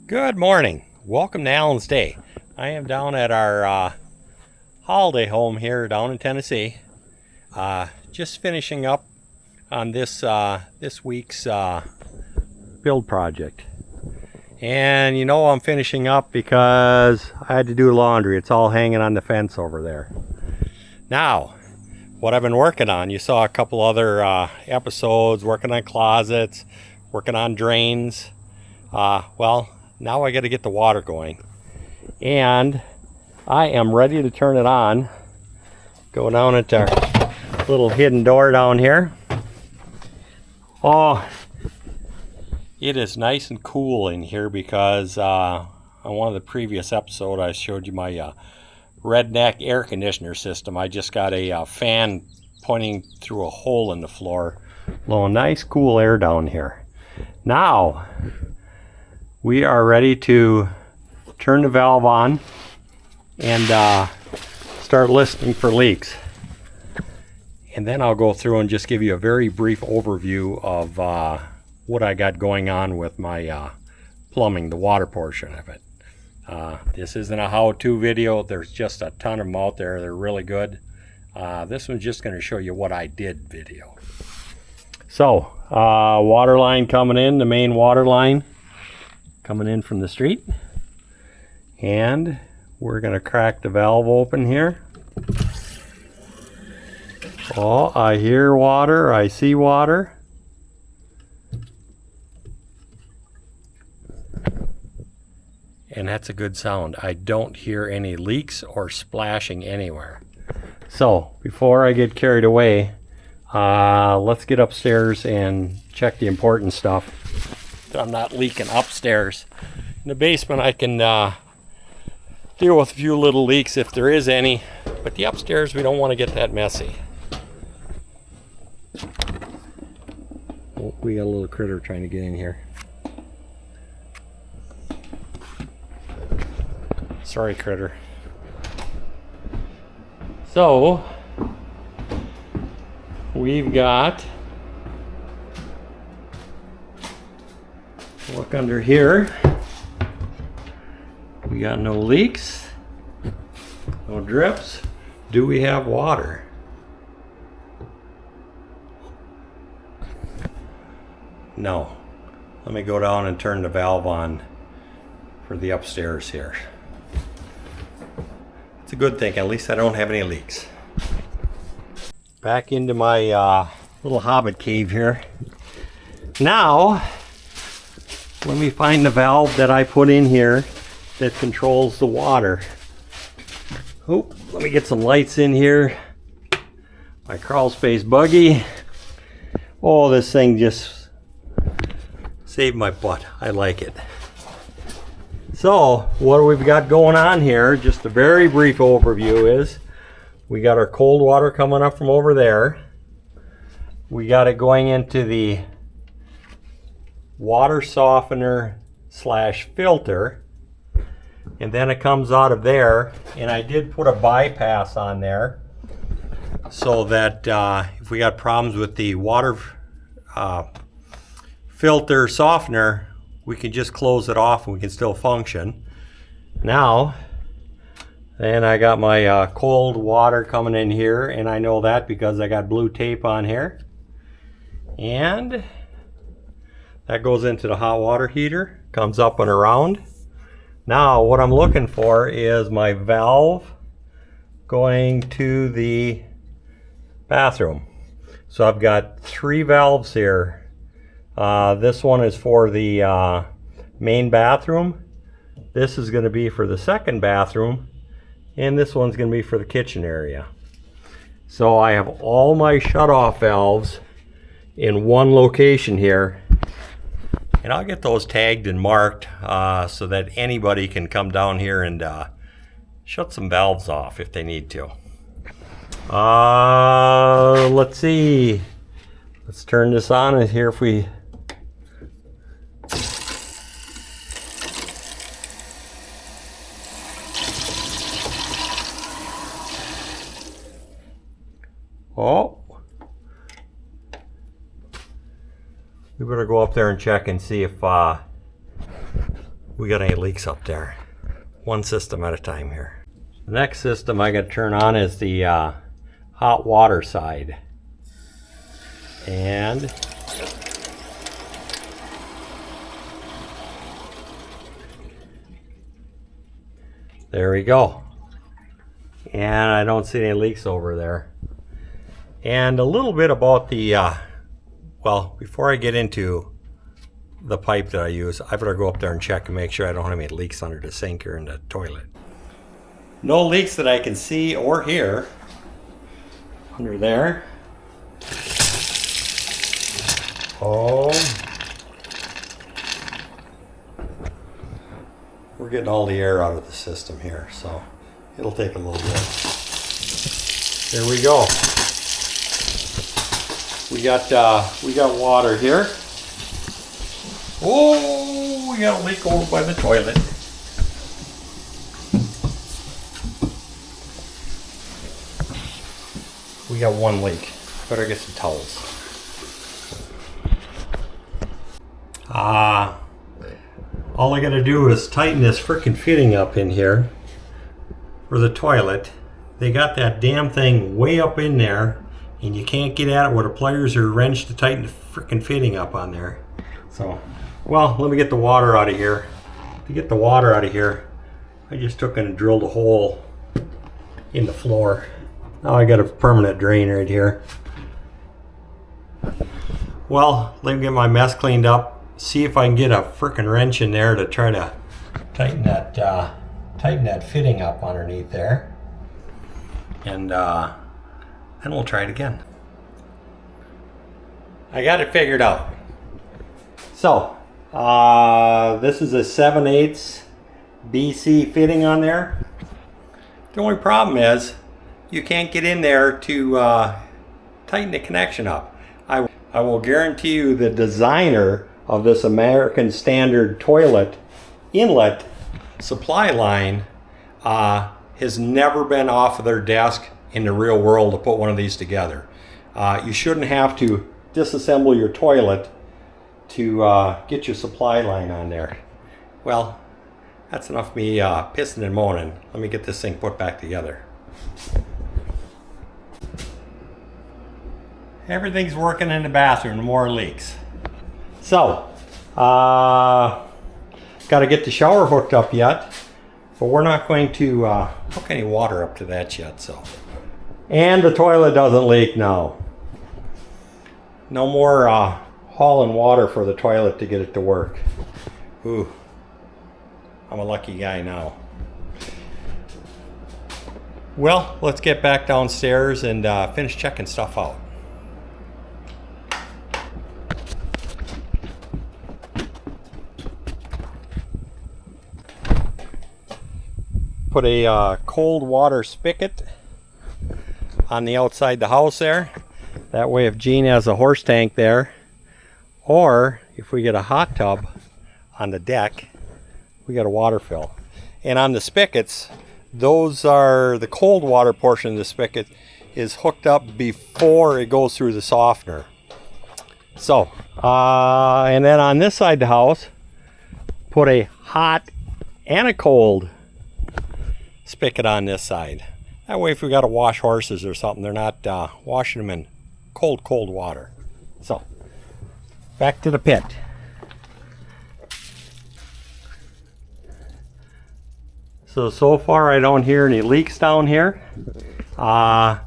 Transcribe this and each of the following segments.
Good morning. Welcome to Allen's Day. I am down at our holiday home here down in Tennessee. Just finishing up on this week's build project. And you know I'm finishing up because I had to do laundry. It's all hanging on the fence over there. Now, what I've been working on, you saw a couple other episodes, working on closets, working on drains. Well, now I got to get the water going, and I am ready to turn it on. Go down at our little hidden door down here. Oh, it is nice and cool in here because on one of the previous episodes I showed you my redneck air conditioner system. I just got a fan pointing through a hole in the floor, blowing nice cool air down here. Now we are ready to turn the valve on and start listening for leaks. And then I'll go through and just give you a very brief overview of what I got going on with my plumbing, the water portion of it. This isn't a how-to video. There's just a ton of them out there. They're really good. This one's just going to show you what I did video. So, water line coming in, the main water line coming in from the street, and we're going to crack the valve open here. Oh, I hear water, I see water. And that's a good sound. I don't hear any leaks or splashing anywhere. So before I get carried away, let's get upstairs and check the important stuff. I'm not leaking upstairs. In the basement I can deal with a few little leaks if there is any, but the upstairs we don't want to get that messy. Oh, we got a little critter trying to get in here. Sorry, critter. So we've got, look under here, we got no leaks, no drips. Do we have water? No. Let me go down and turn the valve on for the upstairs here. It's a good thing, at least I don't have any leaks. Back into my little hobbit cave here. Now, let me find the valve that I put in here that controls the water. Oop, let me get some lights in here. My Crawlspace buggy. Oh, this thing just saved my butt. I like it. So, what we've got going on here, just a very brief overview, is we got our cold water coming up from over there. We got it going into the water softener / filter, and then it comes out of there, and I did put a bypass on there so that if we got problems with the water filter softener, we can just close it off and we can still function. Now then I got my cold water coming in here, and I know that because I got blue tape on here, and that goes into the hot water heater, comes up and around. Now what I'm looking for is my valve going to the bathroom. So I've got 3 valves here. This one is for the main bathroom. This is going to be for the second bathroom, and this one's going to be for the kitchen area. So I have all my shut-off valves in one location here. And I'll get those tagged and marked so that anybody can come down here and shut some valves off if they need to. Let's see. Let's turn this on and hear if we... Oh. We better go up there and check and see if we got any leaks up there. One system at a time here. The next system I got to turn on is the hot water side. And there we go. And I don't see any leaks over there. And a little bit about the, well, before I get into the pipe that I use, I better go up there and check and make sure I don't have any leaks under the sink or in the toilet. No leaks that I can see or hear under there. Oh, we're getting all the air out of the system here, so it'll take a little bit. There we go. We got water here. Oh, we got a leak over by the toilet. We got one leak. Better get some towels. All I gotta do is tighten this frickin' fitting up in here for the toilet. They got that damn thing way up in there, and you can't get at it with a pliers or a wrench to tighten the frickin' fitting up on there. So, well, let me get the water out of here. To get the water out of here, I just took and drilled a hole in the floor. Now I got a permanent drain right here. Well, let me get my mess cleaned up. See if I can get a frickin' wrench in there to try to tighten that fitting up underneath there. And then we'll try it again. I got it figured out. So, this is a 7/8 BC fitting on there. The only problem is you can't get in there to tighten the connection up. I will guarantee you the designer of this American Standard toilet inlet supply line has never been off of their desk in the real world to put one of these together. You shouldn't have to disassemble your toilet to get your supply line on there. Well, that's enough of me pissing and moaning. Let me get this thing put back together. Everything's working in the bathroom, no more leaks. So, got to get the shower hooked up yet, but we're not going to hook any water up to that yet. So, and the toilet doesn't leak now. No more hauling water for the toilet to get it to work. Ooh, I'm a lucky guy now. Well, let's get back downstairs and finish checking stuff out. Put a cold water spigot on the outside the house there. That way if Gene has a horse tank there, or if we get a hot tub on the deck, we got a water fill. And on the spigots, those are the cold water portion of the spigot is hooked up before it goes through the softener. So, and then on this side of the house, put a hot and a cold spigot on this side. That way if we got to wash horses or something, they're not washing them in cold water. So, back to the pit. So far I don't hear any leaks down here. The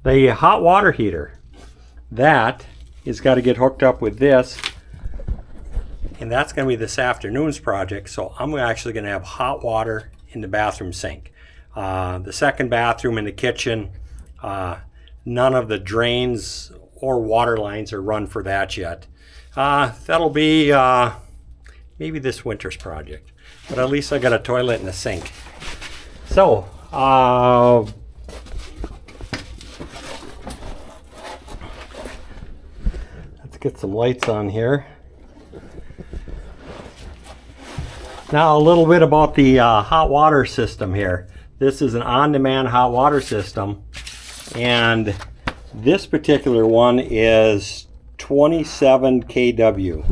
hot water heater, that is got to get hooked up with this, and that's going to be this afternoon's project. So I'm actually going to have hot water in the bathroom sink. The second bathroom in the kitchen, none of the drains or water lines are run for that yet. That'll be maybe this winter's project, but at least I got a toilet and a sink. So let's get some lights on here. Now a little bit about the hot water system here. This is an on-demand hot water system, and this particular one is 27 kW.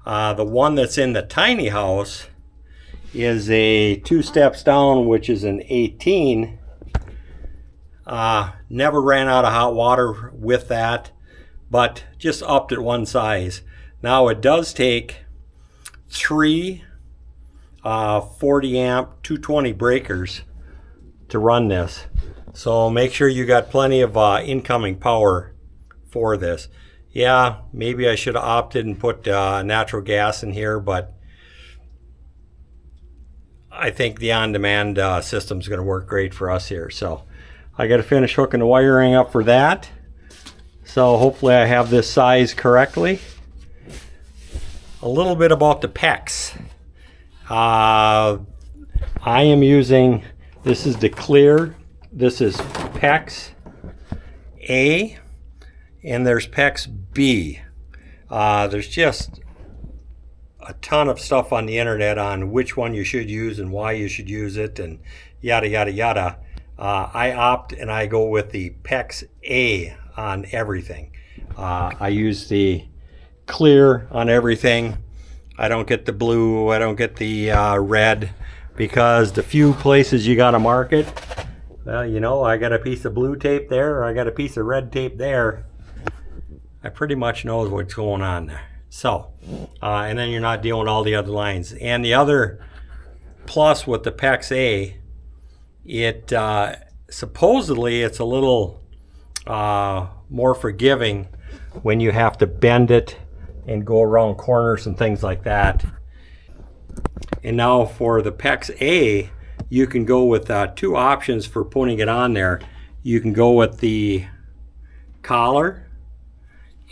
The one that's in the tiny house is a 2 steps down, which is an 18. Never ran out of hot water with that, but just upped it one size. Now it does take 3 40 amp 220 breakers to run this. So make sure you got plenty of incoming power for this. Yeah, maybe I should have opted and put natural gas in here, but I think the on-demand system is going to work great for us here. So I got to finish hooking the wiring up for that. So hopefully I have this size correctly. A little bit about the PEX. I am using, this is the clear, this is PEX-A, and there's PEX-B. There's just a ton of stuff on the internet on which one you should use and why you should use it and yada yada yada. I opt and I go with the PEX-A on everything. I use the clear on everything. I don't get the blue, I don't get the red, because the few places you got to market, well, you know, I got a piece of blue tape there, or I got a piece of red tape there. I pretty much know what's going on there. So, and then you're not dealing with all the other lines. And the other plus with the PEX-A, it supposedly it's a little more forgiving when you have to bend it and go around corners and things like that. And now for the PEX-A, you can go with 2 options for putting it on there. You can go with the collar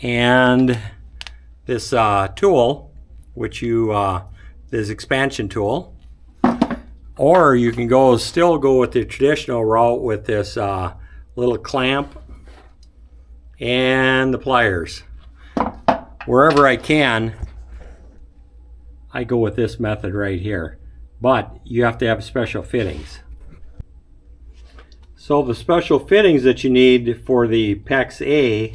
and this tool, which this expansion tool, or you can still go with the traditional route with this little clamp and the pliers. Wherever I can, I go with this method right here, but you have to have special fittings. So the special fittings that you need for the PEX-A,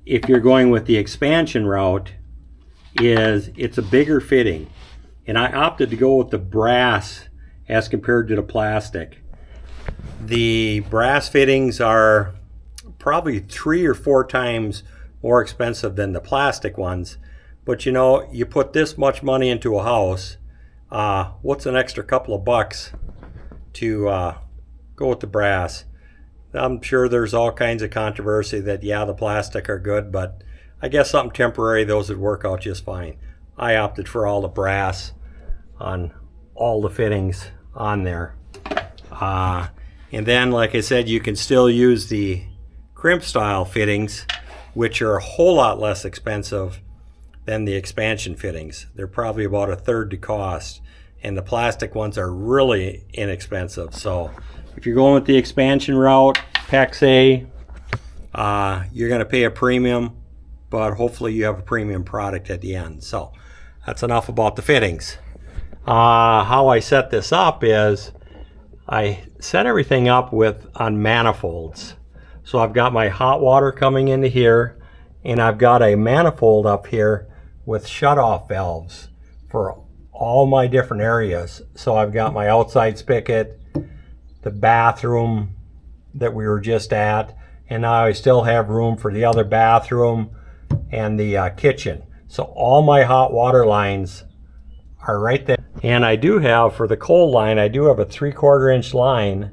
if you're going with the expansion route, is it's a bigger fitting, and I opted to go with the brass as compared to the plastic. The brass fittings are probably 3 or 4 times more expensive than the plastic ones, but you know, you put this much money into a house, what's an extra couple of bucks to go with the brass? I'm sure there's all kinds of controversy that, yeah, the plastic are good, but I guess something temporary, those would work out just fine. I opted for all the brass on all the fittings on there. And then, like I said, you can still use the crimp style fittings, which are a whole lot less expensive than the expansion fittings. They're probably about 1/3 the cost, and the plastic ones are really inexpensive. So if you're going with the expansion route, PEX-A, you're going to pay a premium, but hopefully you have a premium product at the end. So that's enough about the fittings. How I set this up is I set everything up on manifolds. So I've got my hot water coming into here, and I've got a manifold up here with shutoff valves for all my different areas. So I've got my outside spigot, the bathroom that we were just at, and now I still have room for the other bathroom and the kitchen. So all my hot water lines are right there. And I do have, for the cold line, I do have a 3/4 inch line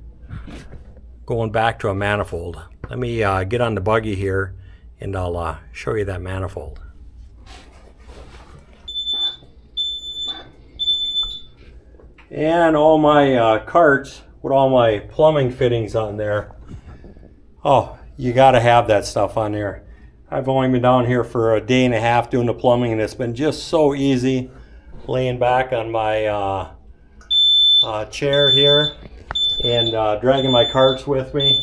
going back to a manifold. Let me get on the buggy here and I'll show you that manifold. And all my carts with all my plumbing fittings on there. Oh, you got to have that stuff on there. I've only been down here for 1.5 days doing the plumbing, and it's been just so easy laying back on my chair here and dragging my carts with me.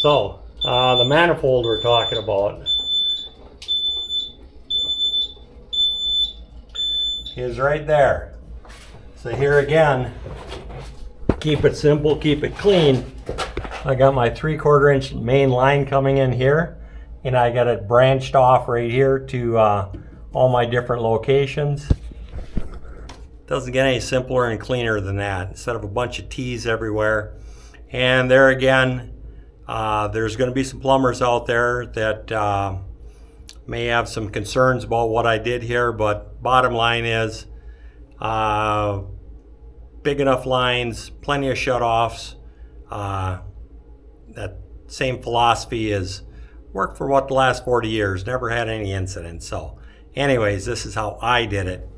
So the manifold we're talking about is right there. So here again, keep it simple, keep it clean. I got my 3/4 inch main line coming in here, and I got it branched off right here to all my different locations. Doesn't get any simpler and cleaner than that. Instead of a bunch of T's everywhere. And there again, there's going to be some plumbers out there that may have some concerns about what I did here, but bottom line is big enough lines, plenty of shutoffs. That same philosophy has worked for what, the last 40 years, never had any incidents. So anyways, this is how I did it.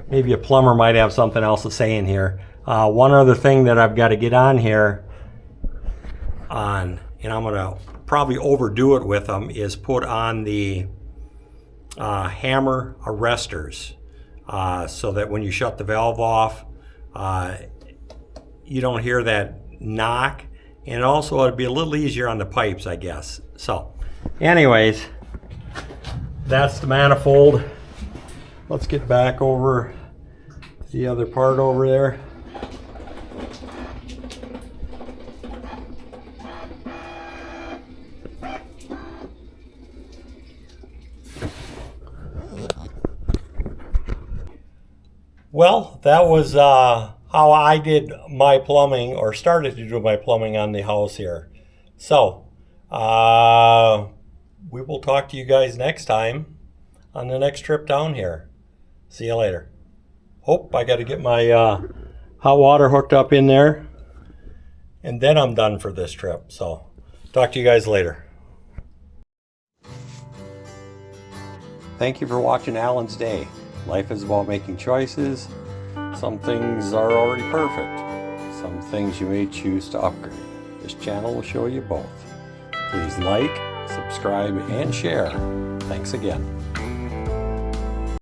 Maybe a plumber might have something else to say in here. One other thing that I've got to get on here and I'm going to probably overdo it with them, is put on the hammer arresters so that when you shut the valve off, you don't hear that knock, and also it'd be a little easier on the pipes, I guess. So anyways, that's the manifold. Let's get back over to the other part over there. Well, that was how I did my plumbing, or started to do my plumbing on the house here. So, we will talk to you guys next time on the next trip down here. See you later. I got to get my hot water hooked up in there, and then I'm done for this trip. So, talk to you guys later. Thank you for watching Alan's Day. Life is about making choices. Some things are already perfect. Some things you may choose to upgrade. This channel will show you both. Please like, subscribe, and share. Thanks again.